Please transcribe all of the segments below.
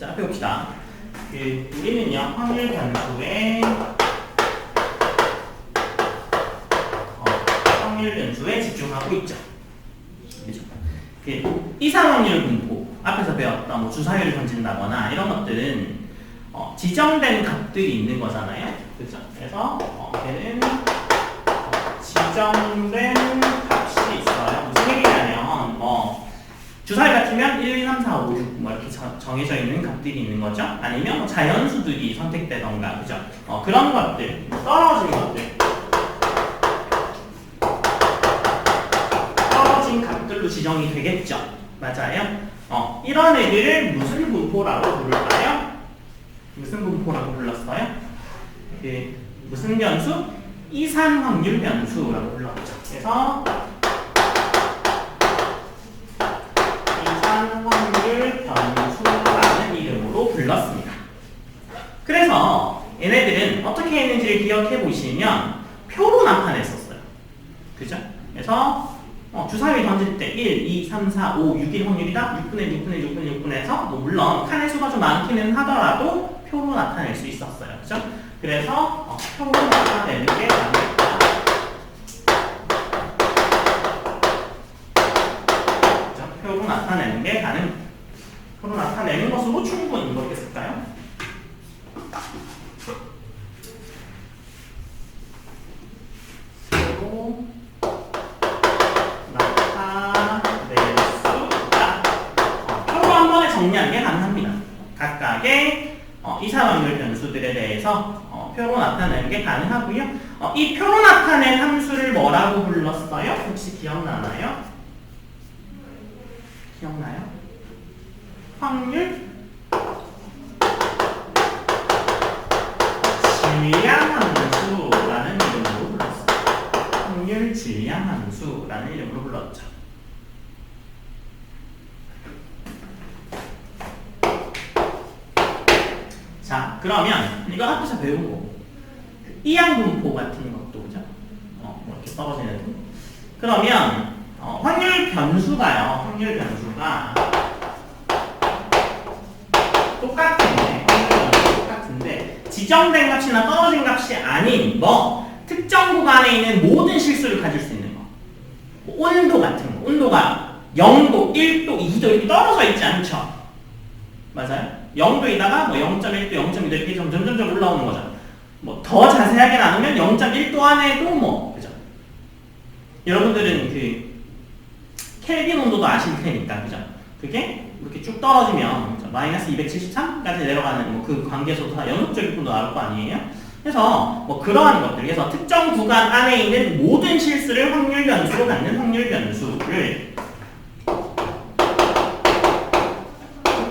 자, 배웁시다. 우리는요, 확률 변수에 집중하고 있죠. 그죠? 이상확률 분포, 앞에서 배웠던 뭐 주사율을 던진다거나 이런 것들은 지정된 값들이 있는 거잖아요. 그죠? 그래서 걔는 지정된 값이 있어요. 무슨 얘기냐면 주사위 같으면 1, 2, 3, 4, 5, 6 뭐 이렇게 정해져 있는 값들이 있는 거죠. 아니면 뭐 자연수들이 선택되던가, 그죠? 그런 것들, 떨어진 것들, 떨어진 값들로 지정이 되겠죠. 맞아요? 이런 애들을 무슨 분포라고 부를까요? 무슨 분포라고 불렀어요? 무슨 변수? 이산 확률 변수라고 불렀죠. 그래서 확률 변수라는 이름으로 불렀습니다. 그래서 얘네들은 어떻게 했는지를 기억해 보시면 표로 나타냈었어요. 그죠? 그래서 주사위 던질 때 1, 2, 3, 4, 5, 6일 확률이다. 6분의 6분의 6분의 6분에서 물론 칸의 수가 좀 많기는 하더라도 표로 나타낼 수 있었어요. 그죠? 그래서 표로 나타내는 게 가능했다. 표로 나타내는 게 가능. 표로 나타내는 것으로 충분히 모르겠을까요? 표로 나타낼 수 있다. 표로 한 번에 정리하는 게 가능합니다. 각각의 이상확률 변수들에 대해서 표로 나타내는 게 가능하고요. 이 표로 나타낸 함수를 뭐라고 불렀어요? 혹시 기억나나요? 기억나요? 확률 질량함수라는 이름으로 불렀어요. 확률 질량함수라는 이름으로 불렀죠. 자, 그러면 이거 앞에서 배운 거 이항분포 같은 것도 그죠? 뭐 이렇게 떨어지는 거. 그러면 확률 변수가요. 확률 변수가 똑같은데 지정된 값이나 떨어진 값이 아닌 특정 구간에 있는 모든 실수를 가질 수 있는 거. 온도 같은 거. 온도가 0도, 1도, 2도 이렇게 떨어져 있지 않죠. 맞아요? 0도이다가 0.1도, 0.2도 이렇게 점점 올라오는 거죠. 더 자세하게 나누면 0.1도 안에도 그죠? 여러분들은 켈빈 온도도 아실 테니까, 그죠? 그게 이렇게 쭉 떨어지면 마이너스 273까지 내려가는 그 관계에서도 다 연속적인 분도 나올 거 아니에요? 그래서 그러한 것들, 그래서 특정 구간 안에 있는 모든 실수를 확률 변수로 갖는 확률 변수를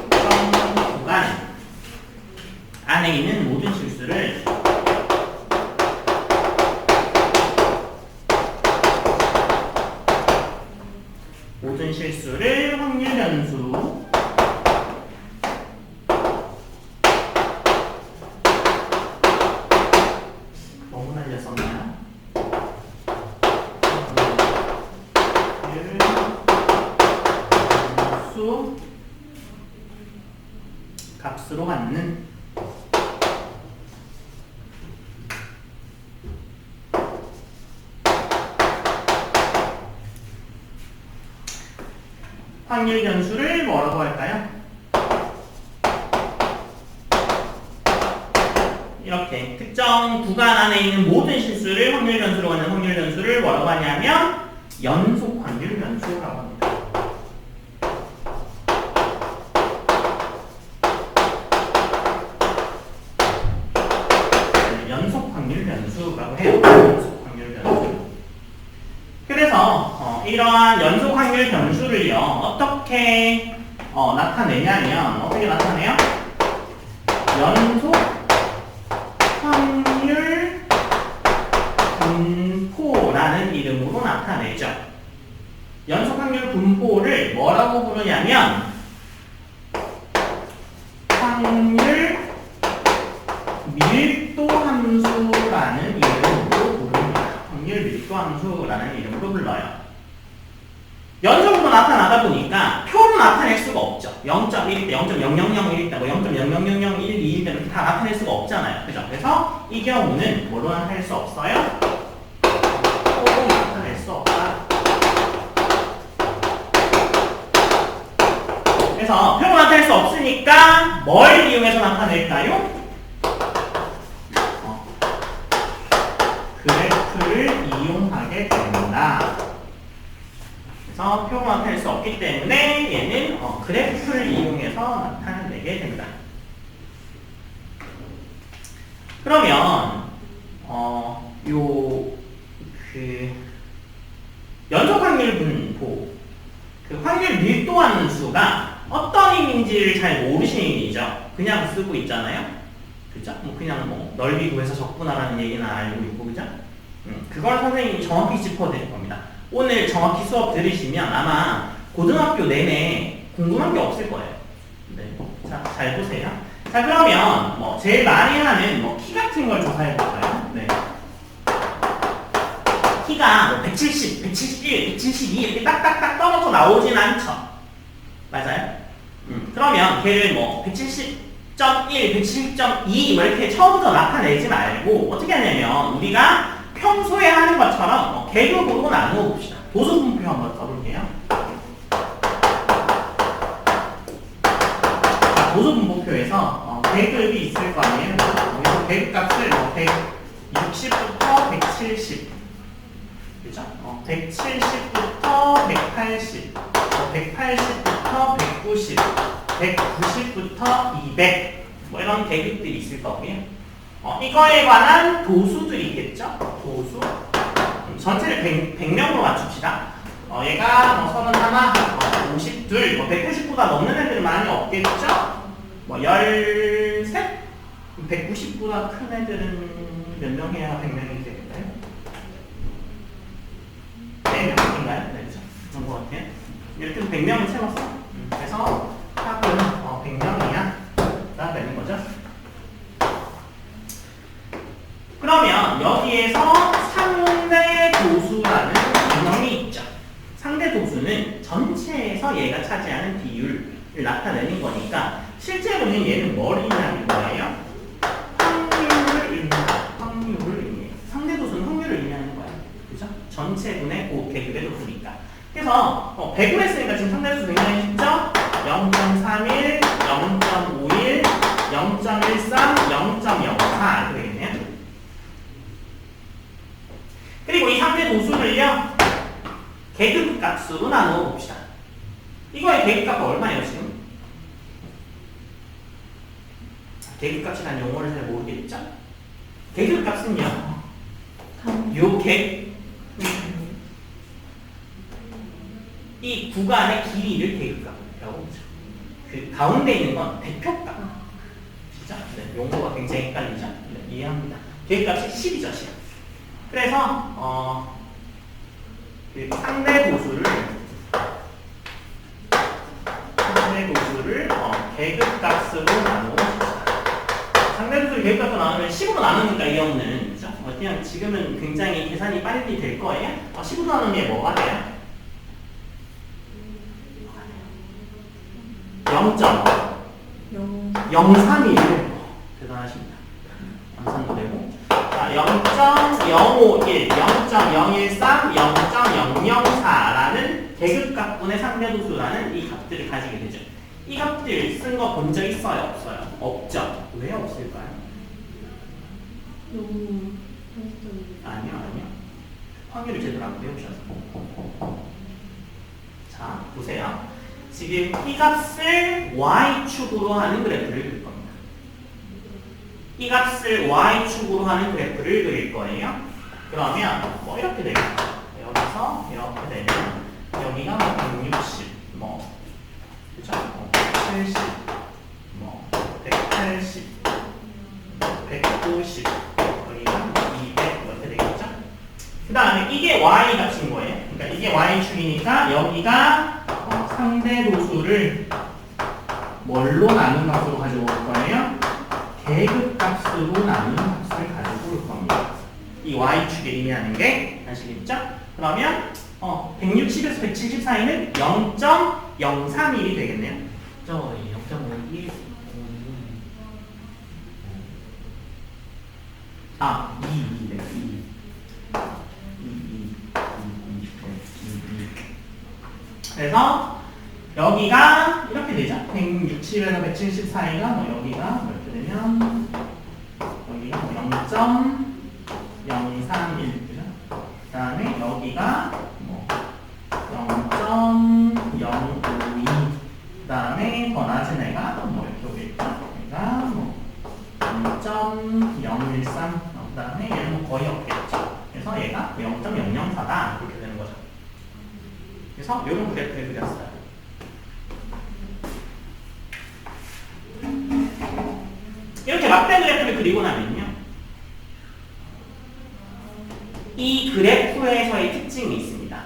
특정 구간 안에 있는 모든 실수를 확률 변수 너무 날렸었나요? 변수 값으로 갖는 확률 변수를 뭐라고 할까요? 이렇게 특정 구간 안에 있는 모든 실수를 확률 변수로 갖는 확률 변수를 뭐라고 하냐면 연속 확률 변수라고 합니다. 연속 확률 변수라고 해요. 연속 확률 변수. 그래서 이러한 연속 확률 변수를요 어떻게 나타내냐면 어떻게 나타내요? 연속 확률 분포라는 이름으로 나타내죠. 연속 확률 분포를 뭐라고 부르냐면 확률 밀도 함수라는 이름으로 부릅니다. 확률 밀도 함수라는 이름으로 불러요. 연속으로 나타나다 보니까 표로 나타낼 수가 없죠. 0.1일 때, 0.0001일 때, 뭐 0.000012일 때 이렇게 다 나타낼 수가 없잖아요. 그죠? 그래서 이 경우는 뭐로 나타낼 수 없어요? 표로 나타낼 수 없다. 그래서 표로 나타낼 수 없으니까 뭘 이용해서 나타낼까요? 그래프를 이용하게 된다. 그래서 표로 나타낼 수 없기 때문에 얘는 그래프를 이용해서 나타내게 된다. 그러면 연속 확률 분포, 그 확률 밀도하는 수가 어떤 의미인지를 잘 모르시는 의미죠. 그냥 쓰고 있잖아요. 그죠? 그냥 넓이 구해서 적분하라는 얘기는 알고 있고, 그죠? 그걸 선생님이 정확히 짚어드릴 겁니다. 오늘 정확히 수업 들으시면 아마 고등학교 내내 궁금한 게 없을 거예요. 네. 자, 잘 보세요. 자, 그러면 제일 많이 하는 키 같은 걸 조사해 볼까요? 네. 키가 170, 171, 172 이렇게 딱딱딱 떨어져 나오진 않죠. 맞아요? 그러면 걔를 170.1, 170.2 이렇게 처음부터 나타내지 말고 어떻게 하냐면 우리가 평소에 하는 것처럼 계급으로 나누어 봅시다. 도수 분표 한번 써볼게요. 자, 도수 분포표에서 계급이 있을 거 아니에요? 여기서 계급 값을 160부터 170, 그죠? 170부터 180, 180부터 190, 190부터 200, 이런 계급들이 있을 거고요. 이거에 관한 도수들이 있겠죠? 도수. 전체를 100명으로 맞춥시다. 얘가 31, 52, 180보다 넘는 애들은 많이 없겠죠? 13? 190보다 큰 애들은 몇 명 해야 100명이 되겠나요? 4명인가요? 네, 그죠? 그런 것 같아요. 이렇게 해서 100명을 채웠어. 그래서 합은 100명이야. 가 되는 거죠. 그러면 여기에서 상대 도수라는 개념이 있죠. 상대 도수는 전체에서 얘가 차지하는 비율을 나타내는 거니까 실제로는 얘는 뭘 의미하는 거예요? 확률을 의미합니다. 확률을 의미해요. 상대 도수는 확률을 의미하는 거예요. 그죠? 전체분의 계급의 도수니까. 그래서 100을 했으니까 지금 상대 도수 굉장히 쉽죠? 0.31, 0.51, 0.13, 0.04 이렇게 되겠네요. 그리고 이 상대 도수를요 계급 값으로 나누어 봅시다. 이거의 계급 값은 얼마예요 지금? 계급 값이라는 용어를 잘 모르겠죠? 계급 값은요 요 이 구간의 길이를 계급값이라고 하죠. 그 가운데 있는 건 대표값. 진짜? 네, 용어가 굉장히 헷갈리죠? 네, 이해합니다. 계급값이 10이죠, 10. 그래서 그 상대 도수를 계급값으로 나누어 줍시다. 상대 도수를 계급값으로 나누면 10으로 나누니까 이 경우는 그죠? 그냥 지금은 굉장히 계산이 빨리 될 거예요. 10으로 나누면 얘 뭐가 돼요? 0.031 대단하십니다. 암산도 되고 자, 0.051, 0.013, 0.004라는 계급값분의 상대도수라는 이 값들을 가지게 되죠. 이 값들 쓴 거 본 적 있어요? 없어요? 없죠. 왜 없을까요? 아니요. 확률을 제대로 안 배우셔서. 자, 보세요. 지금 이 값을 y축으로 하는 그래프를 그릴 겁니다. 이 값을 y축으로 하는 그래프를 그릴 거예요. 그러면 이렇게 되겠죠. 여기서 이렇게 되면 여기가 160, 그죠? 70, 180, 190, 여기가 200 이렇게 되겠죠? 그 다음에 이게 y 값인 거예요. 그러니까 이게 y축이니까 여기가 상대 도수를 뭘로 나눈 값으로 가지고 올 거예요? 계급값으로 나눈 값을 가지고 올 겁니다. 이 y축이 의미하는 게 아시겠죠? 그러면 160에서 170 사이는 0.031이 되겠네요. 0.51 아, 2, 2, 네, 2. 그래서 여기가 이렇게 되죠. 160에서 170 사이가 뭐 여기가 뭐 이렇게 되면 여기가 뭐 0.031 그죠? 그 다음에 여기가 뭐 0.052 그 다음에 더 낮은 애가 뭐 이렇게 오겠죠. 얘가 뭐 0.013 그 다음에 얘는 뭐 거의 없겠죠. 그래서 얘가 0.004다 이렇게 되는 거죠. 그래서 이런 그래프를 그렸어요. 이렇게 막대 그래프를 그리고 나면요, 이 그래프에서의 특징이 있습니다.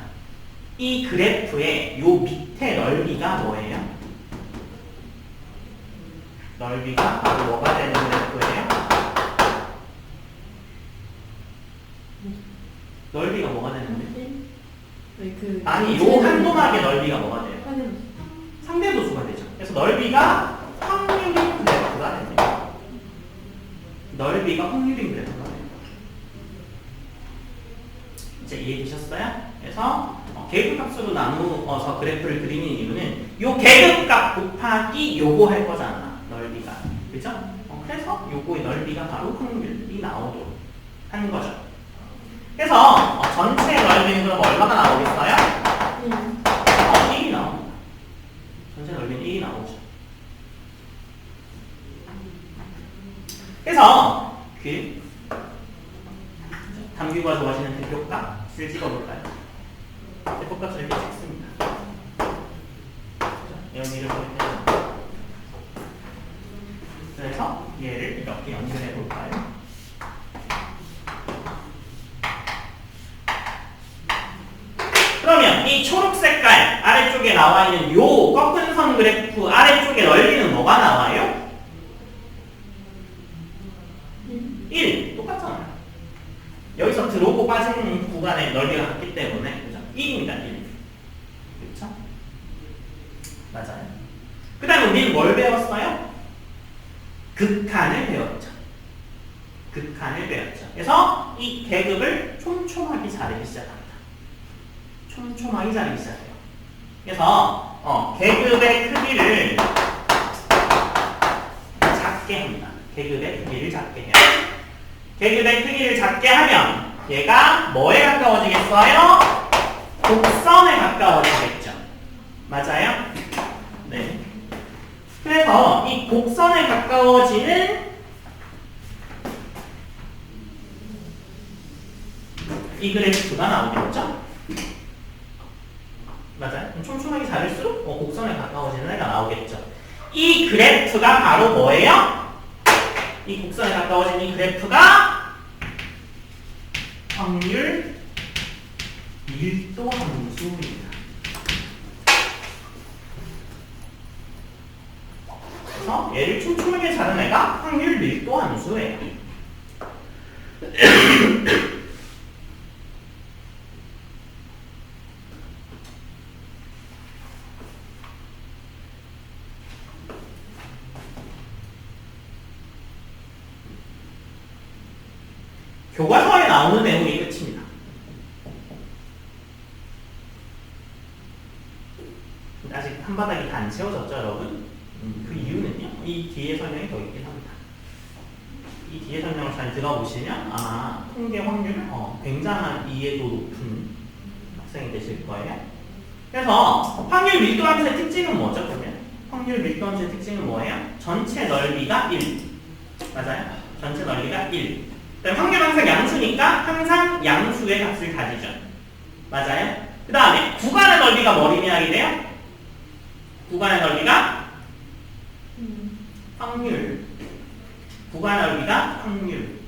이 그래프의 요 밑에 넓이가 뭐예요? 넓이가 바로 뭐가 되는 그래프예요? 넓이가 뭐가 되는데? 아니, 요 한도막의 넓이가 뭐가 돼요? 상대도수가 되죠. 그래서 넓이가 확률인 그래프가 됩니다. 넓이가 확률인 그래프가 돼요. 이제 이해되셨어요? 그래서 계급값으로 나누어서 그래프를 그리는 이유는 요 계급값 곱하기 요거 할 거잖아. 넓이가. 그죠? 그래서 요거의 넓이가 바로 확률이 나오도록 하는 거죠. 그래서 전체 넓이는 그럼 얼마가 나오겠어요? 1이 나옵니다. 전체 넓이는 1이 나오죠. 그래서 그 담규가 좋아하시는 대표값을 찍어볼까요? 대표값을 이렇게 찍습니다. 여기를 보면 그래서 얘를 이렇게 연결해 볼까요? 그러면 이 초록 색깔 아래쪽에 나와 있는 요 꺾은 선 그래프 아래쪽에 넓이는 뭐가 나와요? 1. 똑같잖아요. 여기서 들어오고 빠지는 구간의 넓이가 같기 때문에 그죠? 1입니다. 1. 그렇죠? 맞아요. 그 다음에 우리는 뭘 배웠어요? 극한을 배웠죠. 극한을 배웠죠. 그래서 이 계급을 촘촘하게 자르기 시작합니다. 촘촘하게 자르기 시작해요. 그래서 계급의 크기를 작게 합니다. 계급의 크기를 작게 해요. 계급의 크기를 작게 하면 얘가 뭐에 가까워지겠어요? 곡선에 가까워지겠죠. 맞아요? 네. 그래서 이 곡선에 가까워지는 이 그래프가 나오겠죠? 맞아요? 촘촘하게 자를수록 곡선에 가까워지는 애가 나오겠죠. 이 그래프가 바로 뭐예요? 이 곡선에 가까워진 이 그래프가 확률 밀도 함수입니다. 그래서 얘를 촘촘하게 자른 애가 확률 밀도 함수예요. 교과서에 나오는 내용이 끝입니다. 아직 한 바닥이 다 안 채워졌죠, 여러분? 그 이유는요, 이 뒤에 설명이 더 있긴 합니다. 이 뒤에 설명을 잘 들어보시면 아마 통계 확률 굉장한 이해도 높은 학생이 되실 거예요. 그래서 확률 밀도 함수의 특징은 뭐죠, 그러면? 확률 밀도 함수의 특징은 뭐예요? 전체 넓이가 1. 맞아요? 전체 넓이가 1. 확률 항상 양수니까 항상 양수의 값을 가지죠. 맞아요? 그 다음에 구간의 넓이가 뭘 의미하게 돼요? 구간의 넓이가 확률. 구간의 넓이가 확률.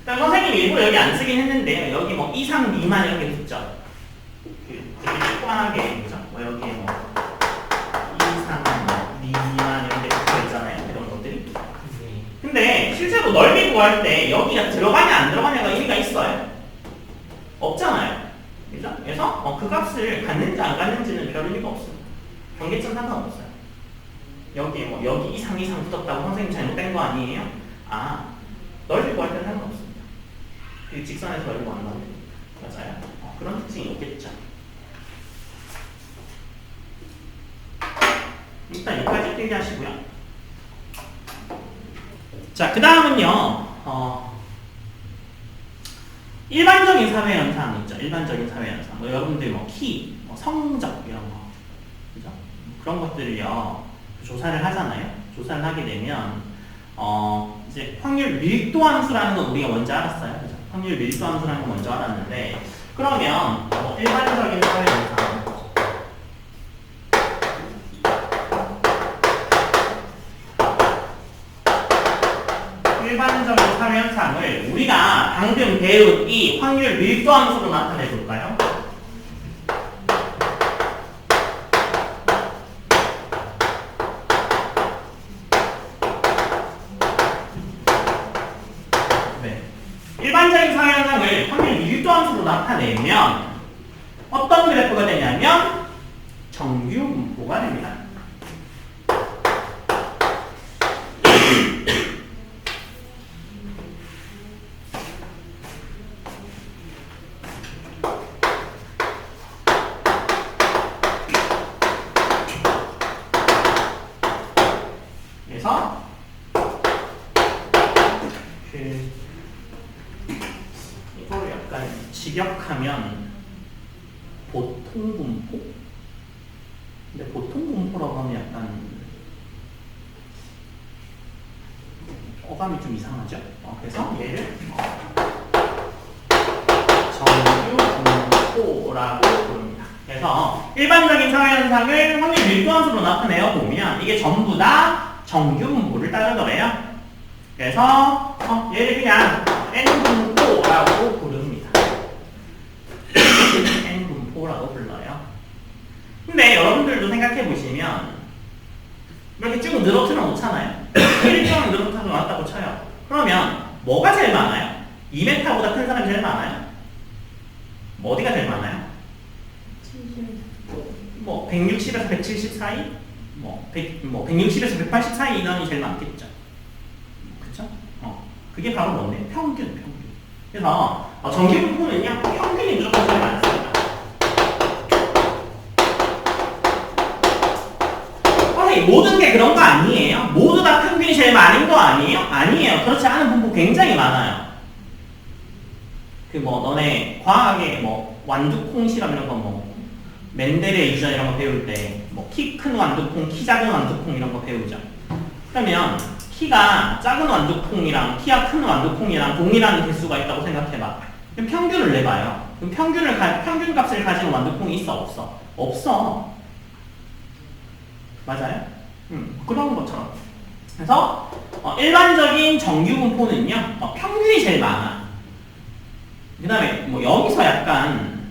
그러니까 선생님이 일부러 여기 안 쓰긴 했는데 여기 뭐 이상 미만 이렇게 붙죠. 되게 조그만하게 그죠? 뭐 여기에 뭐 이상 미만 이런 게 붙어 있잖아요. 이런 것들이. 근데 실제로 넓이 구할 때 여기가 들어가냐 안 들어가냐가 의미가 있어요? 없잖아요. 그죠? 그래서 그 값을 갖는지 안 갖는지는 별 의미가 없습니다. 경계점 상관없어요. 여기 뭐 여기 이상 붙었다고 선생님 잘못된 거 아니에요? 아, 넓이고 할 때는 상관없습니다. 그 직선에서 넓이고 안 나오면 맞아요. 그런 특징이 있겠죠. 일단 여기까지 필기하시고요. 자, 그 다음은요. 일반적인 사회 현상 있죠. 일반적인 사회 현상. 뭐 여러분들 뭐 키, 뭐 성적 이런 거, 그죠? 그런 것들을요 조사를 하잖아요. 조사를 하게 되면 이제 확률 밀도 함수라는 건 우리가 먼저 알았어요. 그죠? 확률 밀도 함수라는 건 먼저 알았는데 그러면 일반적인 사회 현상. 일반적인 사회 현상을 우리가 방금 배운 이 확률 밀도 함수로 나타내 볼까요? 네. 일반적인 사회 현상을 확률 밀도 함수로 나타내면 어떤 그래프가 되냐면 정규 분포가 됩니다. 그래서 이거를 약간 직역하면 보통 분포? 근데 보통 분포라고 하면 약간 어감이 좀 이상하죠? 그래서 얘를 정규 분포라고 부릅니다. 그래서 일반적인 사회현상을 확률 밀도함수로 나타내어 보면 이게 전부 다 정규 분포를 따르더래요. 그래서 얘를 그냥 N분포라고 부릅니다. N분포라고 불러요. 근데 여러분들도 생각해 보시면 이렇게 쭉 늘어뜨려 놓잖아요. 1점 늘어뜨려 놨다고 쳐요. 그러면 뭐가 제일 많아요? 2m보다 큰 사람이 제일 많아요? 뭐 어디가 제일 많아요? 뭐 160에서 170 사이? 160에서 180 사이 인원이 제일 많겠죠. 그쵸? 그게 바로 뭔데? 평균. 그래서 정규 분포는요, 평균이 무조건 제일 많습니다. 모든 게 그런 거 아니에요? 모두 다 평균이 제일 많은 거 아니에요? 아니에요. 그렇지 않은 분포 굉장히 많아요. 너네 과학에 완두콩 실험 이런 거 멘델의 유전 이런 거 배울 때 키 큰 완두콩, 키 작은 완두콩 이런 거 배우죠. 그러면 키가 작은 완두콩이랑 키가 큰 완두콩이랑 동일한 개수가 있다고 생각해봐. 그럼 평균을 내봐요. 그럼 평균 값을 가진 완두콩이 있어, 없어? 없어. 맞아요? 그런 것처럼. 그래서 일반적인 정규 분포는요, 평균이 제일 많아. 그 다음에 여기서 약간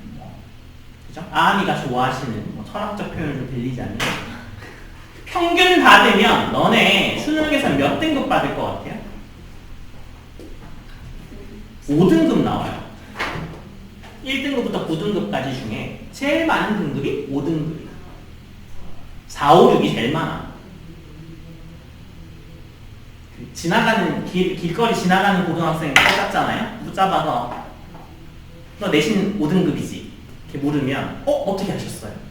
그죠? 아미가 좋아하시는 철학적 표현을 좀 빌리자면 평균 다 되면 너네 수능에서 몇 등급 받을 것 같아요? 5등급 나와요. 1등급부터 9등급까지 중에 제일 많은 등급이 5등급이야. 4, 5, 6이 제일 많아. 길거리 지나가는 고등학생 붙잡잖아요? 붙잡아서 너 내신 5등급이지? 이렇게 물으면 어떻게 하셨어요?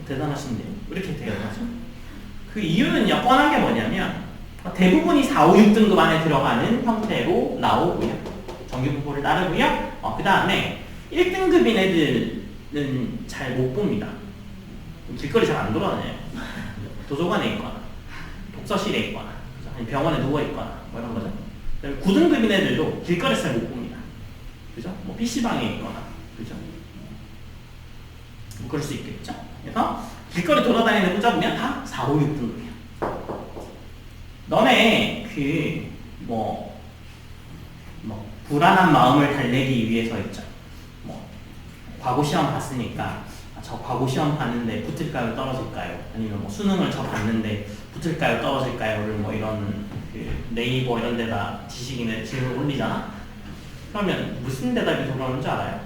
대단하신데요? 이렇게 돼요. 그 이유는요, 뻔한 게 뭐냐면 대부분이 4, 5, 6등급 안에 들어가는 형태로 나오고요. 정규 분포를 따르고요. 그 다음에 1등급인 애들은 잘 못 봅니다. 길거리 잘 안 돌아다녀요. 도서관에 있거나 독서실에 있거나 아니 병원에 누워있거나 이런 거죠. 9등급인 애들도 길거리에서 잘 못 봅니다. 그죠? PC방에 있거나 그죠? 그럴 수 있겠죠. 그래서 길거리 돌아다니는 애 붙잡으면 다 4, 5, 6등급이야. 너네 불안한 마음을 달래기 위해서 있죠. 과거 시험 봤으니까 저 과거 시험 봤는데 붙을까요, 떨어질까요? 아니면 수능을 저 봤는데 붙을까요, 떨어질까요?를 이런 네이버 이런 데다 지식인의 질문을 올리잖아. 그러면 무슨 대답이 돌아오는 줄 알아요?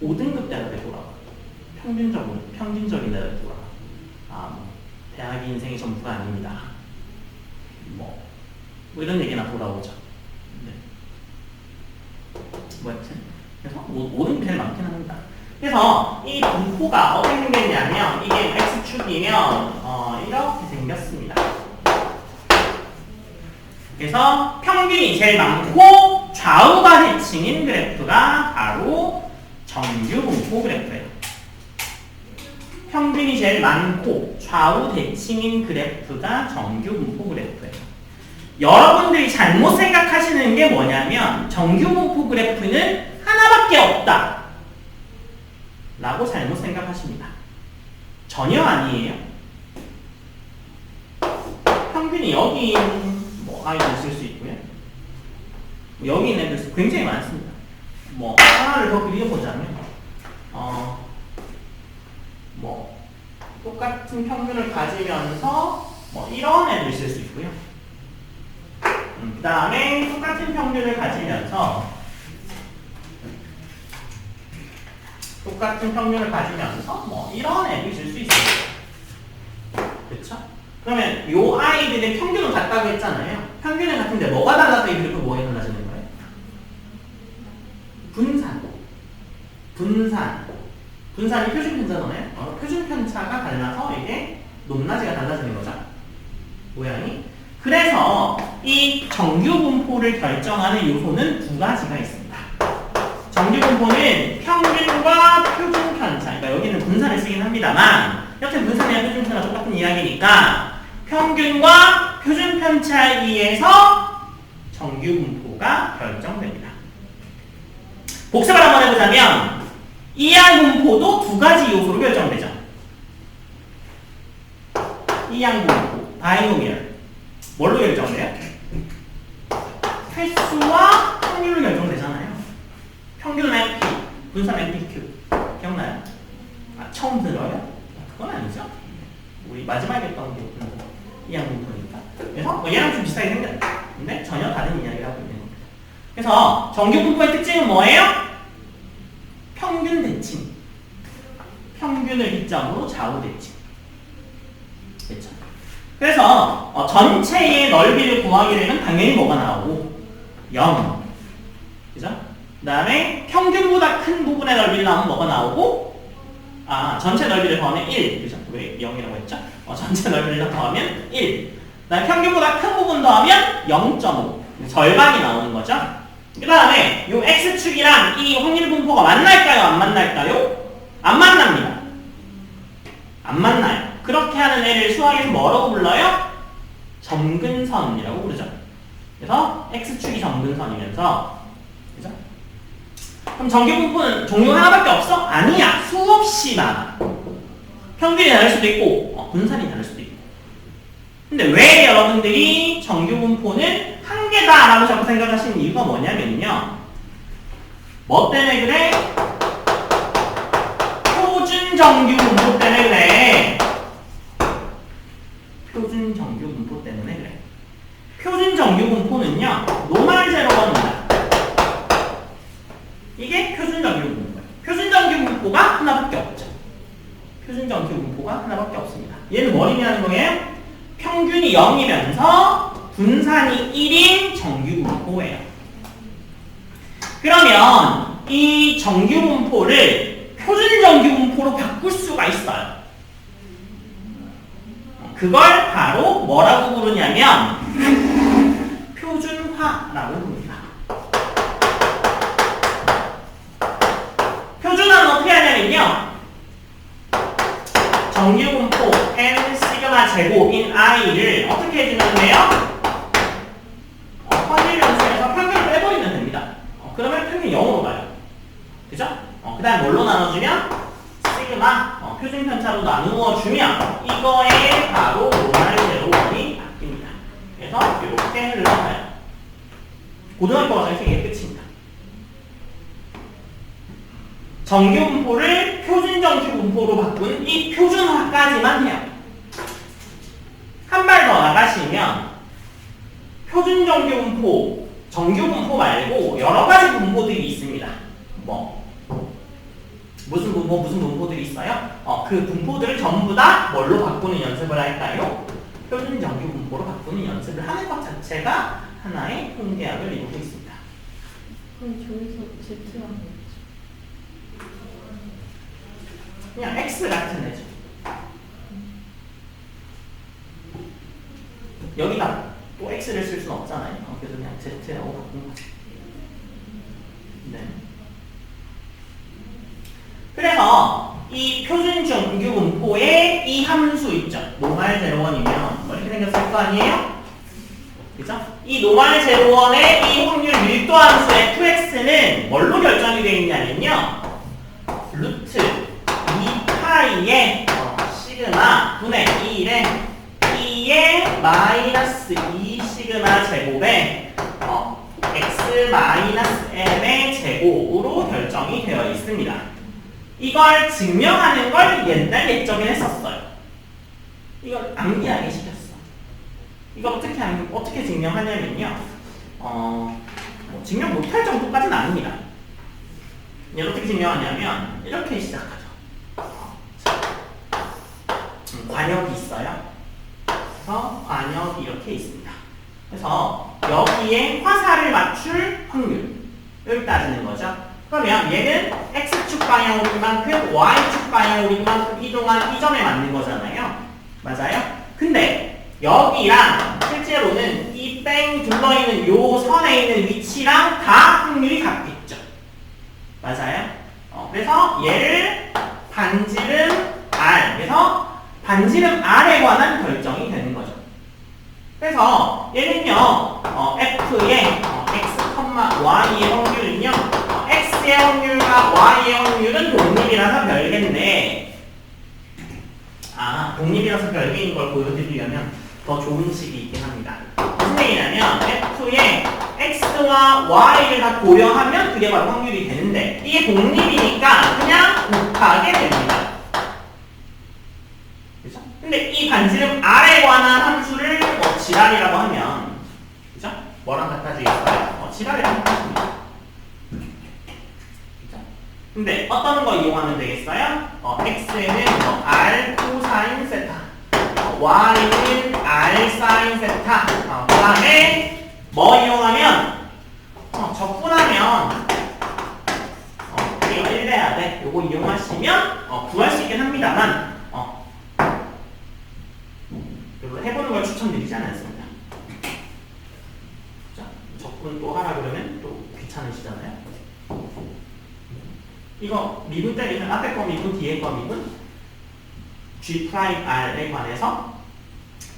5등급 대답이 돌아와. 평균적인 대답이 돌아와. 대학이 인생의 전부가 아닙니다. 뭐 이런 얘기나 돌아오죠. 네. 뭐 여튼 그래서 모든 게 제일 많긴 합니다. 그래서 이 분포가 어떻게 생겼냐면 이게 x축이면 이렇게 생겼습니다. 그래서 평균이 제일 많고 좌우가 대칭인 그래프가 바로 정규 분포 그래프예요. 평균이 제일 많고 좌우 대칭인 그래프가 정규 분포 그래프예요. 여러분들이 잘못 생각하시는 게 뭐냐면 정규 분포 그래프는 하나밖에 없다 라고 잘못 생각하십니다. 전혀 아니에요. 평균이 여기 뭐 아이들 쓸 수 있고요. 여기 있는 애들 굉장히 많습니다. 뭐 하나를 더 그려보자면 뭐 똑같은 평균을 가지면서 뭐 이런 애들 쓸 수 있고요. 그 다음에 똑같은 평균을 가지면서 뭐 이런 애들 쓸 수 있어요. 그렇죠? 그러면 요 아이들의 평균은 같다고 했잖아요. 평균은 같은데 뭐가 달라서 이 그래프 뭐에 달라지는 거예요? 분산이 표준 편차잖아요. 표준 편차가 달라서 이게 높낮이가 달라지는 거죠. 모양이. 그래서 이 정규 분포를 결정하는 요소는 두 가지가 있습니다. 정규 분포는 평균과 표준 편차. 그러니까 여기는 분산을 쓰긴 합니다만, 여튼 분산이랑 표준 편차가 똑같은 이야기니까 평균과 표준 편차에 의해서 정규 분포가 결정됩니다. 복습을 한번 해보자면 이항 분포도 두 가지 요소로 결정되죠. 이항 분포, 바이노미얼. 뭘로 결정돼요? 횟수와 확률로 결정되잖아요. 평균 MP, 분산 MPQ. 기억나요? 처음 들어요? 그건 아니죠. 우리 마지막에 했던 게 이항 분포니까. 그래서 얘랑 좀 비슷하게 생겼는데 전혀 다른 이야기를 하고 있는 겁니다. 그래서 정규 분포의 특징은 뭐예요? 평균 대칭. 평균을 기점으로 좌우 대칭. 그렇죠? 그래서 전체의 넓이를 구하게 되면 당연히 뭐가 나오고 0. 그죠? 그 다음에 평균보다 큰 부분의 넓이를 나오면 뭐가 나오고 전체 넓이를 더하면 1. 그죠? 왜 0이라고 했죠? 전체 넓이를 더하면 1. 그 다음에 평균보다 큰 부분 더하면 0.5. 절반이 나오는 거죠? 그 다음에 이 X축이랑 이 확률 분포가 만날까요? 안 만날까요? 안 만납니다. 안 만나요. 그렇게 하는 애를 수학에서 뭐라고 불러요? 점근선이라고 부르죠. 그래서 X축이 점근선이면서, 그죠? 그럼 정규 분포는 종류가 하나밖에 없어? 아니야. 수없이 많아. 평균이 다를 수도 있고 분산이 다를 수도 있고. 근데 왜 여러분들이 정규 분포는 한 개다라고 자꾸 생각하시는 이유가 뭐냐면요. 뭐 때문에 그래? 표준 정규 분포 때문에 그래. 표준 정규 분포 때문에 그래. 표준 정규 분포는요, 노멀 제로원입니다. 이게 표준 정규 분포예요. 표준 정규 분포가 하나밖에 없죠. 표준 정규 분포가 하나밖에 없습니다. 얘는 뭘 의미하는 거예요? 평균이 0이면서 분산이 1인 정규 분포예요. 그러면 이 정규 분포를 표준 정규 분포로 바꿀 수가 있어요. 그걸 바로 뭐라고 부르냐면 표준화라고 부릅니다. 표준화는 어떻게 하냐면요. 정규 분포 n 시그마 제곱인 i를 어떻게 해주면 돼요? 확률 변수에서 평균을 빼버리면 됩니다. 그러면 평균이 0으로 가요. 그죠? 그 다음 뭘로 나눠주면? 시그마 표준 편차로 나누어 주면 이거에 바로 노멀 제로원이 바뀝니다. 그래서 이렇게 흘러가요. 고등학교 과정에서 이게 끝입니다. 정규 분포를 표준 정규 분포로 바꾼 이 표준화까지만 해요. 한 발 더 나가시면 표준 정규 분포, 정규 분포 말고 여러 가지 분포들이 있습니다. 뭐 무슨 분포들이 있어요? 그 분포들을 전부 다 뭘로 바꾸는 연습을 할까요? 표준 정규 분포로 바꾸는 연습을 하는 것 자체가 하나의 통계학을 이루고 있습니다. 그럼 저기서 Z가 뭐지? 그냥 X 같은 애죠. 여기다 또 X를 쓸 수는 없잖아요. 그래서 그냥 Z라고 바꾼 거죠. 네. 그래서 이 표준 정규 분포에 이 함수 있죠. 노말 제로원이면 뭐 이렇게 생겼을 거 아니에요? 그죠? 이 노말 제로원의 이 확률 밀도 함수 fx는 뭘로 결정이 되어 있냐면요. 루트 2파이의 시그마 분의 2의 2의 마이너스 2 시그마 제곱에 x 마이너스 m의 제곱으로 결정이 되어 있습니다. 이걸 증명하는 걸 옛날 예적에 했었어요. 이걸 암기하게 시켰어. 이걸 어떻게 증명하냐면요. 뭐 증명 못할 정도까지는 아닙니다. 이걸 어떻게 증명하냐면 이렇게 시작하죠. 관역이 있어요. 그래서 관역이 이렇게 있습니다. 그래서 여기에 화살을 맞출 확률을 따지는 거죠. 그러면 얘는 x축 방향으로 이만큼 y축 방향으로 이만큼 이동한 이 점에 맞는 거잖아요. 맞아요? 근데 여기랑 실제로는 이 뺑 둘러있는 요 선에 있는 위치랑 다 확률이 같겠죠. 맞아요? 그래서 얘를 반지름 R, 그래서 반지름 R에 관한 결정이 되는 거죠. 그래서 얘는요, F의 x, y의 확률은요, x의 확률과 y의 확률은 독립이라서 별개인데, 독립이라서 별개인 걸 보여드리려면 더 좋은 식이 있긴 합니다. 무슨 얘기냐면 F의 x와 y를 다 고려하면 그게 바로 확률이 되는데, 이게 독립이니까 그냥 곱하게 됩니다. 그죠? 근데 이 반지름 R에 관한 함수를 지랄이라고 하면, 그죠? 뭐랑 같아지겠어요? 지랄이라고 합니다. 그죠? 근데 어떤 거 이용하면 되겠어요? x는 R 코사인 세타, y는 R 사인 세타, 그 다음에 뭐 이용하면 적분하면 이거 1해야 돼. 요거 이용하시면 구할 수 있긴 합니다만 해보는 걸 추천드리지 않았습니다. 자, 적분 또 하라 그러면 또 귀찮으시잖아요. 이거 미분 때리면 앞에 거 미분, 뒤에 거 미분, G'R에 관해서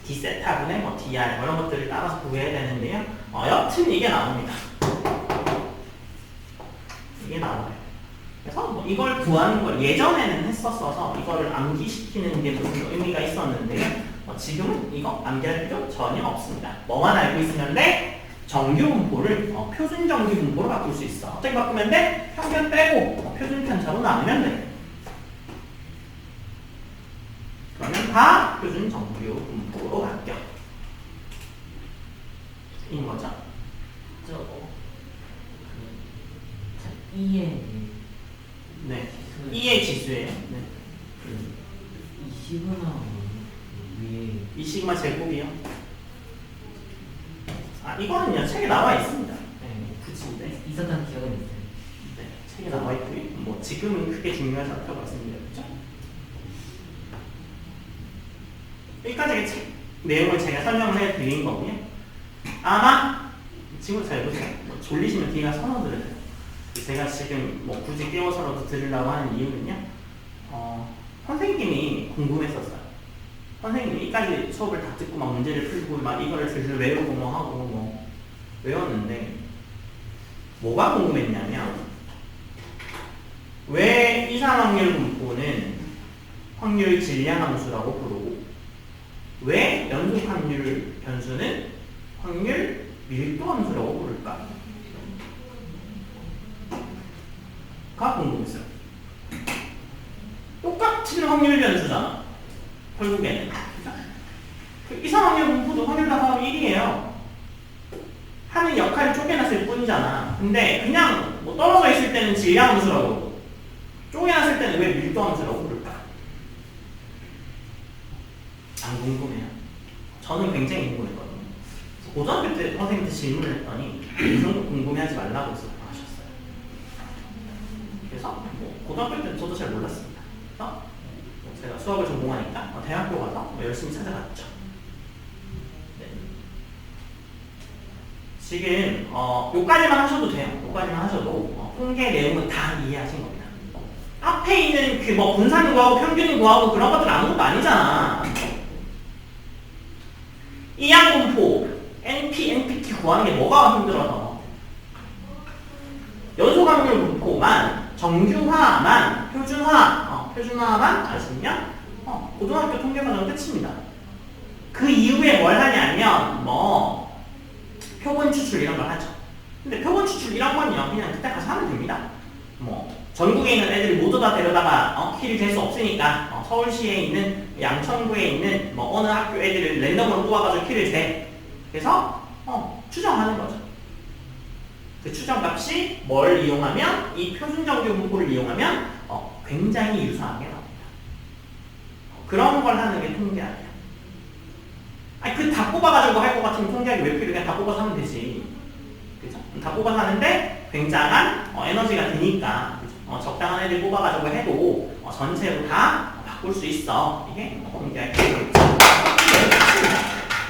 D세타분의 DR 이런 것들을 따라서 구해야 되는데요. 여튼 이게 나옵니다. 이게 나와요. 그래서 이걸 구하는 걸 예전에는 했었어서 이거를 암기시키는 게 무슨 의미가 있었는데요. 지금은 이거 암기할 필요 전혀 없습니다. 뭐만 알고 있으면 돼? 정규 분포를 표준 정규 분포로 바꿀 수 있어. 어떻게 바꾸면 돼? 평균 빼고 표준 편차로 나누면 돼. 그러면 다 표준 정규 분포로 바뀌어. 인 거죠. 네. E의 지수예요. 네. 이 시그마 위에 이 시그마 제곱이요. 이거는요 책에 나와 있습니다. 네, 굳이 네. 있었던 기억은 있어요. 네, 책에 나와 있고요. 뭐 지금은 크게 중요하지 않다고 말씀드렸죠. 여기까지 책 내용을 제가 설명을 해드린 거고요. 아마 친구 잘 보세요. 졸리시면 뒤가 선어 들으세요. 제가 지금 굳이 깨워서라도 들으려고 하는 이유는요. 선생님이 궁금했었어요. 선생님이 이까지 수업을 다 듣고 막 문제를 풀고 막 이거를 슬슬 외우고 뭐 하고 뭐 외웠는데 뭐가 궁금했냐면 왜 이산확률 분포는 확률 질량 함수라고 부르고 왜 연속 확률 변수는 확률 밀도 함수라고 부를까? 가 궁금했어요. 똑같은 확률 변수잖아. 결국에는. 이산확률 분포도 확률 다하면 1이에요. 하는 역할을 쪼개놨을 뿐이잖아. 근데 그냥 떨어져 있을 때는 질량 함수라고 그러고 쪼개놨을 때는 왜 밀도 함수라고 부를까? 안 궁금해요. 저는 굉장히 궁금했거든요. 그래서 고등학교 때 선생님한테 질문을 했더니 이 정도 궁금해하지 말라고 하셨어요. 그래서 뭐 고등학교 때는 저도 잘 몰랐습니다. 그래서 제가 수학을 전공하니까 대학교 가서 열심히 찾아갔죠. 네. 지금 요까지만 하셔도 돼요. 요까지만 하셔도 통계 내용은 다 이해하신 겁니다. 앞에 있는 그 뭐 분산 구하고 평균 구하고 그런 것들 아무것도 아니잖아. 이항분포, NP, NPT 구하는 게 뭐가 힘들어서 연소각률 분포만, 정규화만, 표준화만 아시면 고등학교 통계과정은 끝입니다. 그 이후에 뭘 하냐면 뭐 표본 추출 이런 걸 하죠. 근데 표본 추출 이런 건요 그냥 그때 가서 하면 됩니다. 뭐 전국에 있는 애들 모두 다 데려다가 키를 잴 수 없으니까 서울시에 있는 양천구에 있는 뭐 어느 학교 애들을 랜덤으로 뽑아가지고 키를 재. 그래서 추정하는 거죠. 그 추정값이 뭘 이용하면 이 표준정규 분포를 이용하면 굉장히 유사하게 나옵니다. 그런 걸 하는 게 통계학이야. 아니 그 다 뽑아가지고 할 것 같으면 통계학이 왜 필요해? 그냥 다 뽑아서 하면 되지. 그죠? 다 뽑아서 하는데 굉장한 에너지가 드니까 적당한 애들 뽑아가지고 해도 전체로 다 바꿀 수 있어. 이게 통계학의 내용이죠.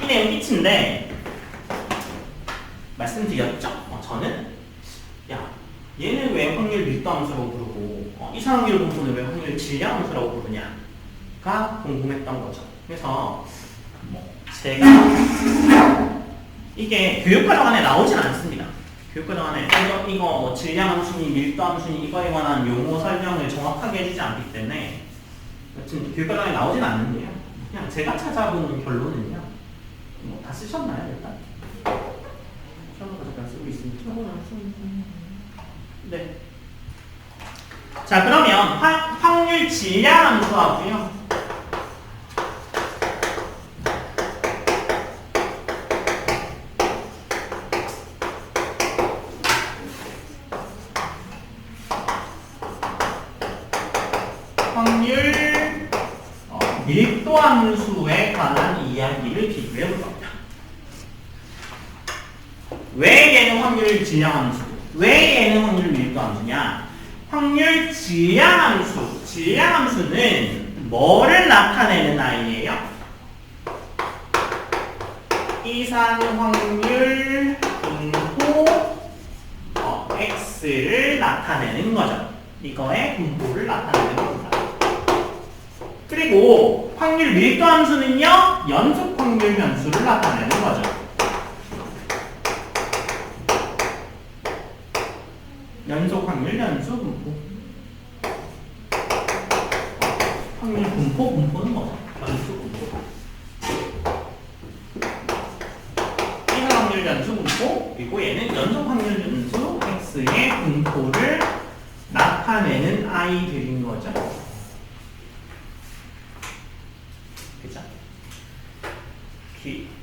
이 내용 끝인데 말씀드렸죠? 저는 야 얘는 왜 확률 밀도함수라고 부르고 이상확률 분포는 왜 확률 질량함수라고 부르냐가 궁금했던 거죠. 그래서 뭐 제가 이게 교육과정 안에 나오진 않습니다. 교육과정 안에 이거 뭐 질량함수니 밀도함수니 이거에 관한 용어 설명을 정확하게 해주지 않기 때문에 지금 교육과정에 나오진 않는데요. 그냥 제가 찾아본 결론은요. 뭐 다 쓰셨나요 일단? 시험으로 잠깐 쓰고 있습니다. 저건 안 쓰는 네. 자 그러면 확률 질량함수하고요. 확률 밀도함수에 관한 이야기를 비교해 볼 겁니다. 왜 얘는 확률 질량함수? 왜 얘는 확률 밀도함수냐? 확률 질량함수. 질량함수는 뭐를 나타내는 아이예요? 이상 확률 분포 x를 나타내는 거죠. 이거의 분포를 나타내는 겁니다. 그리고 확률 밀도함수는요 연속 확률 변수를 나타내는 거죠. 연속 확률 변수 분포. 확률 분포는 뭐죠? 변수 분포. 이상 확률 변수 분포. 그리고 얘는 연속 확률 변수 x의 분포를 나타내는 아이들인 거죠. 그죠?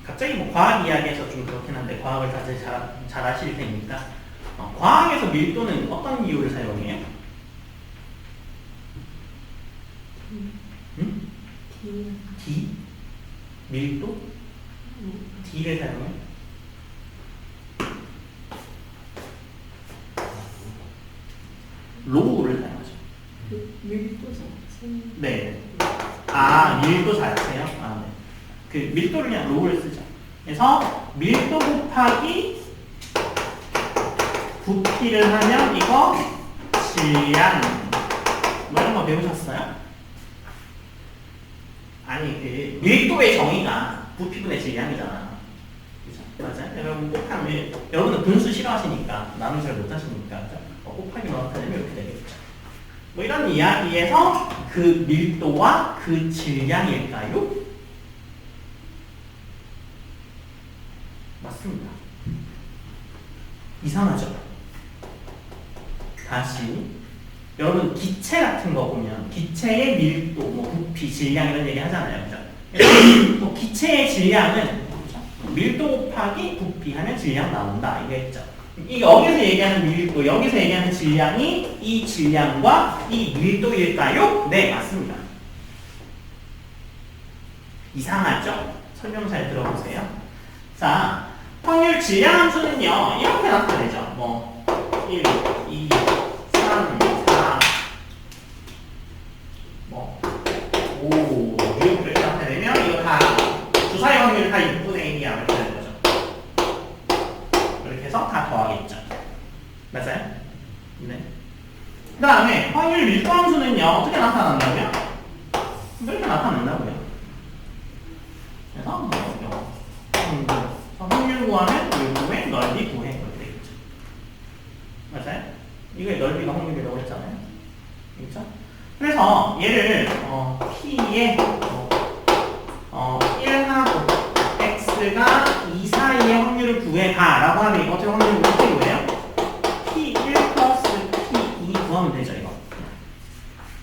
갑자기 뭐 과학 이야기에서 좀 그렇긴 한데 과학을 다들 잘 아실 테니까. 과학에서 밀도는 어떤 이유를 사용해요? 응? D? 밀도? D를 사용해요? 로우를 사용하죠. 밀도 자체. 네. 밀도 자체요? 네. 그 밀도를 그냥 로우를 쓰죠. 그래서 밀도 곱하기 부피를 하면 이거 질량 뭐 이런 거 배우셨어요? 아니 그 밀도의 정의가 부피분의 질량이잖아. 그죠? 맞아요? 여러분 곱하면 여러분은 분수 싫어하시니까 나는 잘 못하시니까 곱하기만 하면 이렇게 되겠죠. 뭐 이런 이야기에서 그 밀도와 그 질량일까요? 맞습니다. 이상하죠? 다시 여러분 기체 같은 거 보면 기체의 밀도, 뭐 부피, 질량 이런 얘기 하잖아요. 그죠? 뭐 기체의 질량은 그죠? 밀도 곱하기 부피 하면 질량 나온다. 이거 했죠. 이 여기서 얘기하는 밀도, 여기서 얘기하는 질량이 이 질량과 이 밀도일까요? 네, 맞습니다. 이상하죠? 설명 잘 들어보세요. 자, 확률 질량 함수는요, 이렇게 나타내죠. 뭐, 1, 2, 3, 4, 뭐, 5, 6 이렇게 나타내면 이거 다 주사의 확률 다 6분의 1이야. 이렇게 되는 거죠. 이렇게 해서 다 더하겠죠. 맞아요? 네. 그 다음에 확률 밀도 함수는요, 어떻게 나타난다고요? 이렇게 나타난다고요. 그래서 뭐, 확률 구하면 요구의 넓이 구해. 이렇게 되겠죠. 맞아요? 이거의 넓이가 확률이라고 했잖아요. 그렇죠? 그래서 얘를 P의 1하고 X가 2 사이의 확률을 구해봐 라고 하면 이거 어떻게 확률을 어떻게 구해요? P1 플러스 P2 구하면 되죠. 이거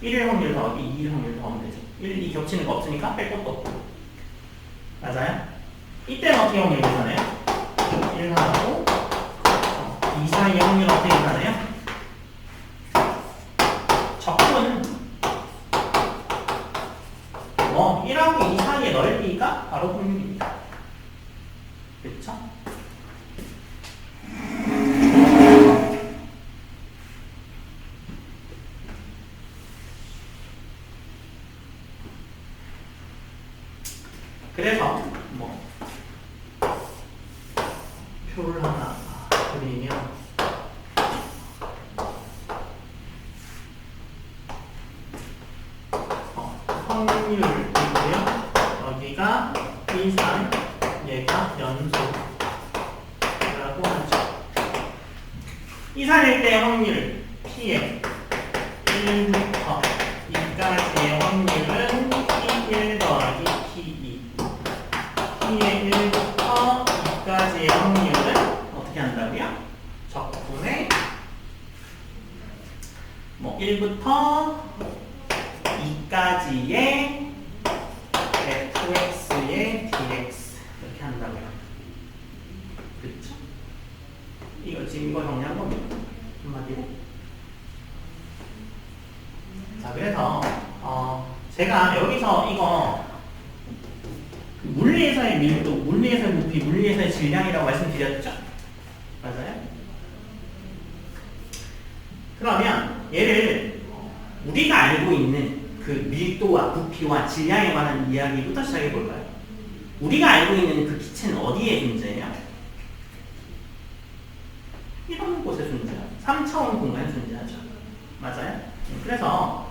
1일 확률 더하기 2일 확률 더하면 되죠. 1, 2 겹치는 거 없으니까 뺄 것도 없고. 맞아요? 이때는 어떻게 확률 계산해요? 1하고 2 사이의 확률 어떻게 계산해요? 적분 1하고 2 사이의 넓이가 바로 확률입니다. 그렇죠? 그래서 뭐 표를 하나 그리면 확률이고요. 여기가 이산, 얘가 연소라고 하죠. 이산일 때 확률 P의 1부터 2까지의 확률은 P1 더하기 P2. P의 1부터 2까지의 확률은 어떻게 한다고요? 적분의 1부터 2까지의 fx의 dx 이렇게 한다고요. 그렇죠? 이거 지금 이거 정리한 겁니다. 한마디로. 자, 그래서 제가 여기서 이거 물리에서의 밀도, 물리에서의 부피, 물리에서의 질량이라고 말씀드렸죠? 맞아요? 그러면 얘를 우리가 알고 있는 그 밀도와 부피와 질량에 관한 이야기부터 시작해 볼까요? 우리가 알고 있는 그 기체는 어디에 존재해요? 이런 곳에 존재해요. 3차원 공간에 존재하죠. 맞아요? 그래서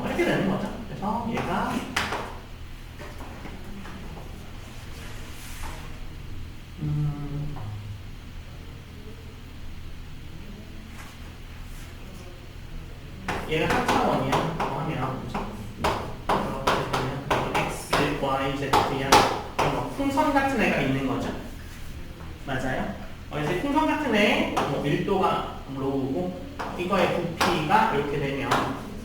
이렇게 되는 거죠. 그래서 얘가 얘가 3차원이야 하면 x, y, z야 풍선 같은 애가 있는 거죠. 맞아요? 이제 풍선 같은 애의 밀도가 로우고 이거의 부피가 이렇게 되면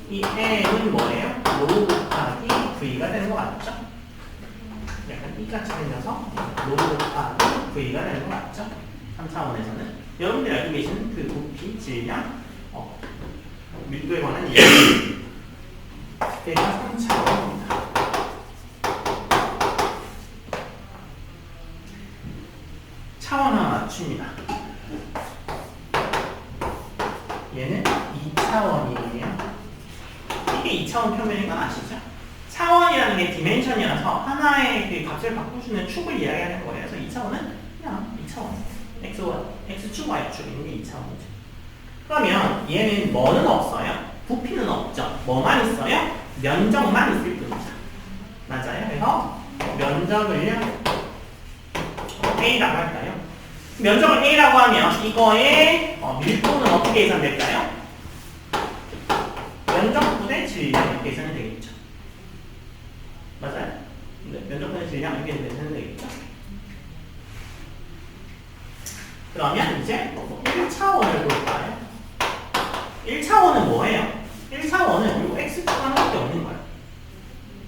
이 m은 뭐예요? 로우 곱하기 v가 되는 거 맞죠? 약간 B같이 생겨서 로우 곱하기 v가 되는 거 맞죠? 3차원에서는 여러분들이 알고 계시는 그 부피, 질량, 밀도에 관한 이야기. 얘가 3차원입니다. 차원 하나 맞춥니다. 얘는 2차원이에요. 이게 2차원 표면인 건 아시죠? 차원이라는 게 디멘션이라서 하나의 그 값을 바꿔주는 축을 이야기하는 거예요. 그래서 2차원은 그냥 2차원. X축, Y축 이게 2차원이죠. 그러면 얘는 뭐는 없어요? 부피는 없죠. 뭐만 있어요? 면적만 있을 뿐이죠. 맞아요. 그래서 면적을요 A라고 할까요? 면적을 A라고 하면 이거의 밀도는 어떻게 계산될까요? 면적분의 질량 이렇게 계산이 되겠죠. 맞아요? 네, 면적분의 질량 이렇게 계산이 되겠죠. 그러면 이제 1차원을 볼까요? 1차원은 뭐예요? 1차원은 이 X축 하나밖에 없는 거예요.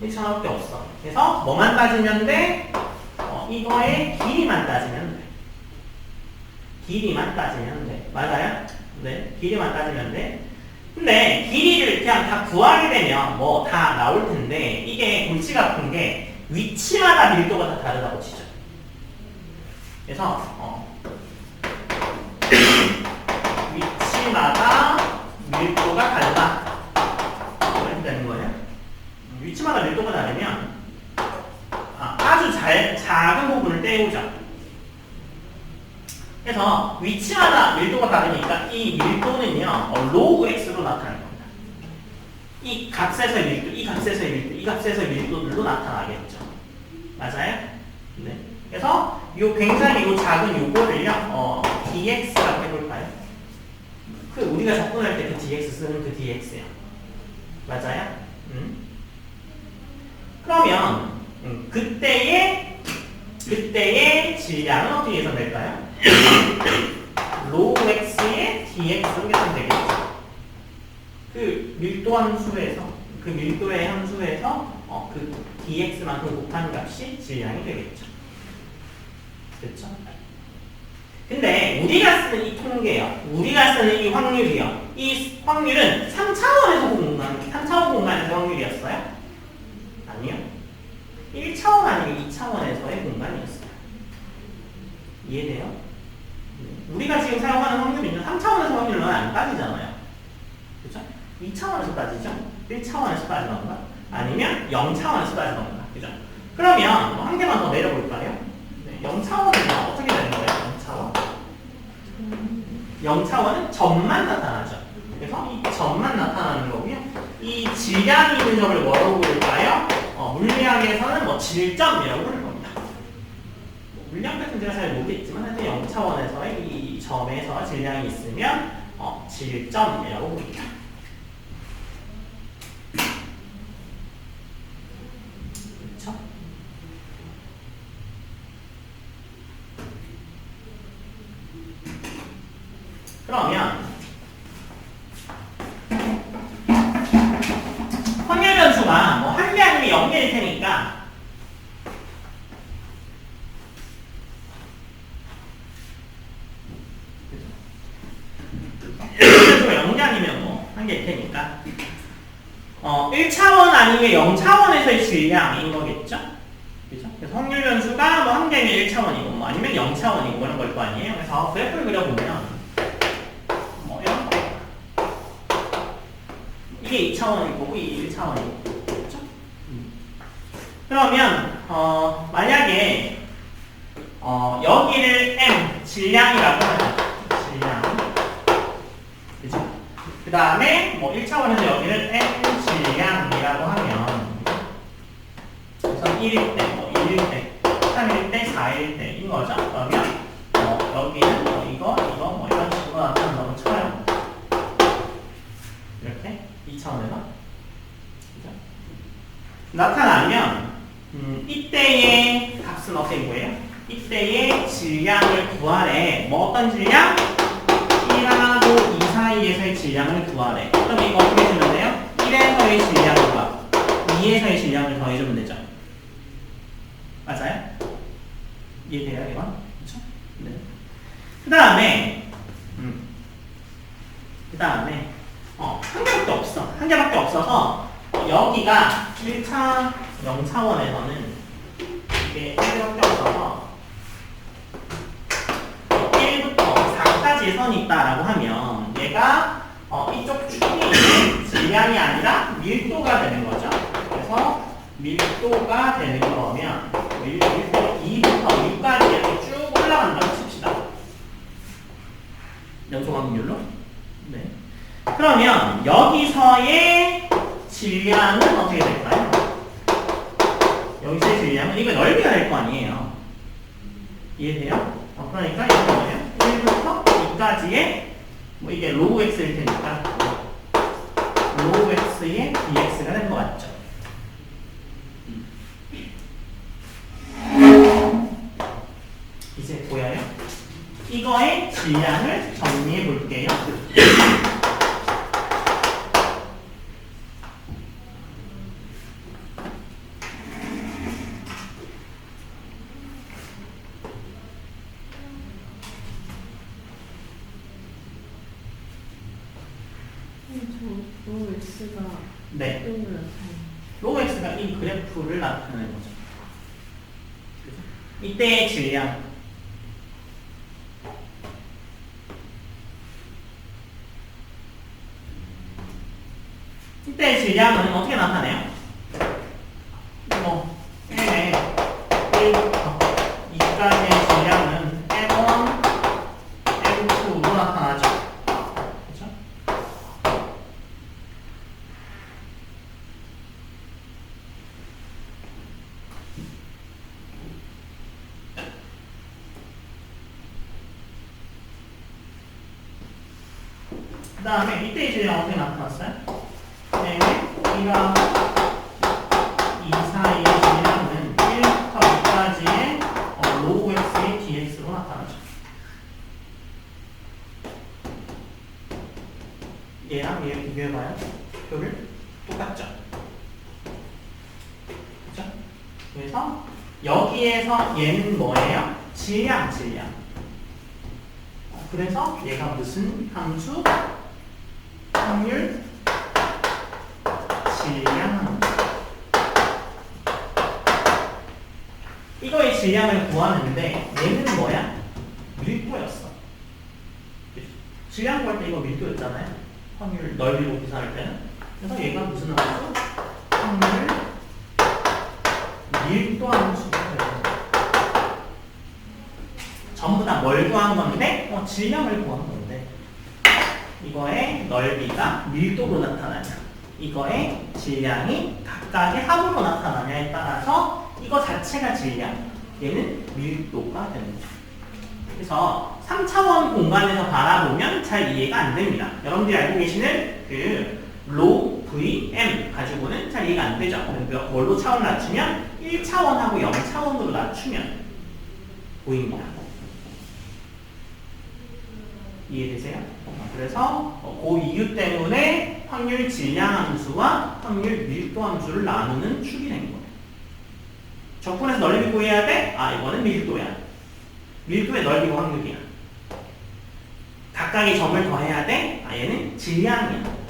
1차원 하나밖에 없어. 그래서 뭐만 따지면 돼? 이거의 길이만 따지면 돼. 길이만 따지면 돼. 맞아요? 네, 길이만 따지면 돼. 근데 길이를 그냥 다 구하게 되면 뭐 다 나올 텐데 이게 골치가 아픈 게 위치마다 밀도가 다 다르다고 치죠. 그래서 위치마다 밀도가 다르다. 이렇게 되는 거예요. 위치마다 밀도가 다르면 아주 작은 부분을 떼우자. 그래서 위치마다 밀도가 다르니까 이 밀도는요 로그 x로 나타날 겁니다. 이 값에서의 밀도, 이 값에서의 밀도, 이 값에서의 밀도들로 나타나겠죠. 맞아요? 네. 그래서 요 굉장히 요 작은 요거를요 dx라고 해볼까요? 그 우리가 접근할 때 그 dx 쓰는 그 dx요. 맞아요? 그러면 그때의 질량은 어떻게 계산될까요? 로그 x의 dx로 계산되겠죠. 그 밀도 함수에서 그 밀도의 함수에서 그 dx만큼 곱한 값이 질량이 되겠죠. 그렇죠? 근데 우리가 쓰는 이 통계요, 우리가 쓰는 이 확률이요, 이 확률은 3차원 공간에서 확률이었어요? 아니요. 1차원 아니면 2차원에서의 공간이었어요. 이해돼요? 우리가 지금 사용하는 확률은요 3차원에서 확률은 안 따지잖아요. 그렇죠? 2차원에서 따지죠? 1차원에서 따지던가 아니면 0차원에서 따지던가. 그죠? 그러면 한 개만 더 내려볼까요? 네, 0차원은 어떻게 되는 거예요? 0차원은 점만 나타나죠. 그래서 이 점만 나타나는 거고요. 이 질량이 있는 점을 뭐라고 부를까요? 물리학에서는 뭐 질점이라고 부를 겁니다. 물량 같은 제가 잘 모르겠지만 하여튼 0차원에서의 이 점에서 질량이 있으면 질점이라고 부릅니다. 그렇죠? 그러면 확률 변수가 뭐 한 개 아니면 0개일 테니까 변수가 0개 아니면 뭐 한 개일 테니까 1차원 아니면 0차원에서의 질량인 거겠죠? 그죠? 그래서 확률 변수가 뭐 한 개면 1차원이고 뭐 아니면 0차원이고 그런 걸 거 아니에요? 그래서 그래프를 그려보면 이게 2차원이고 이게 1차원이고 그렇죠? 그러면 만약에 여기를 m 질량이라고 하죠. 질량. 그죠? 그 다음에 뭐 1차원에서 여기를 m 질량이라고 하면 그래서 1일 때, 뭐 2일 때, 3일 때, 4일 때인 거죠. 그러면 여기는 뭐 이거 뭐 이런 식으로 나타난다고 쳐요. 이렇게 2차원에서 나타나면 이때의 값은 어떻게 구해요? 이때의 질량을 구하래. 뭐 어떤 질량? 1하고 2 사이에서의 질량을 구하래. 그럼 이거 어떻게 해주면 돼요? 1에서의 질량과 2에서의 질량을 더해주면 되죠. 맞아요? 이해돼요 이건? 그렇죠? 네. 그 다음에 한 개밖에 없어. 한 개밖에 없어서 여기가 1차 0차원에서는 이게 한 개밖에 없어서 1부터 4까지의 선이 있다라고 하면 얘가 이쪽 축이 질량이 아니라 밀도가 되는 거죠. 그래서 밀도가 되는 거면 2부터 6까지 이렇게 쭉 올라간다고 칩시다. 연속 확률로. 네. 그러면 여기서의 질량은 어떻게 될까요? 여기서의 질량은 이거 넓이가 될 거 아니에요. 이해돼요? 그러니까 이거 뭐예요? 1부터 2까지의 뭐 이게 로그 x일 테니까 로그 x의 dx가 된 것 같죠? 이제 보여요? 이거의 질량을 정리해 볼게요. 로 X가 네. 어떤 걸 나타내요? 로우 x가 이 그래프를 나타내는 거죠. 그죠? 이때의 질량. 이때의 질량은 어떻게 나타내요? 뭐, 1에 1부터 2까지의 질량은 M1, M2로 나타나죠. 그죠? 그 다음에 이때의 질량 어떻게 나타났어요? 네, 우리가 이 사이의 질량은 1부터 2까지의 로우 x의 dx로 나타나죠. 얘랑 얘 비교해봐요. 표를 똑같죠. 그죠? 그래서 여기에서 얘는 뭐예요? 질량. 그래서 얘가 무슨 함수? 확률 질량 함수. 이거의 질량을 구하는데 얘는 뭐야? 밀도였어. 그치? 질량 구할 때 이거 밀도였잖아요. 확률 넓이로 계산할 때는. 그래서 얘가 무슨 함수? 확률 밀도 함수가 돼요. 전부 다 뭘 구한 건데? 질량을 구한 건데. 이거의 넓이가 밀도로 나타나냐, 이거의 질량이 각각의 합으로 나타나냐에 따라서 이거 자체가 질량, 얘는 밀도가 되는 거죠. 그래서 3차원 공간에서 바라보면 잘 이해가 안 됩니다. 여러분들이 알고 계시는 그 로 v m 가지고는 잘 이해가 안 되죠. 뭘로 차원을 낮추면 1차원하고 0차원으로 낮추면 보입니다. 이해되세요? 그래서 그 이유 때문에 확률 질량 함수와 확률 밀도 함수를 나누는 축이 된 거예요. 적분에서 넓이 구해야 돼? 이거는 밀도야. 밀도의 넓이가 확률이야. 각각의 점을 더해야 돼? 얘는 질량이야.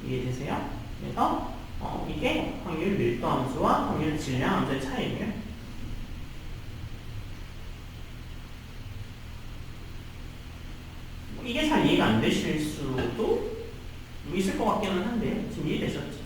이해되세요? 그래서 이게 확률 밀도 함수와 확률 질량 함수의 차이예요. 이게 잘 이해가 안 되실 수도 있을 것 같기는 한데 지금 이해되셨죠?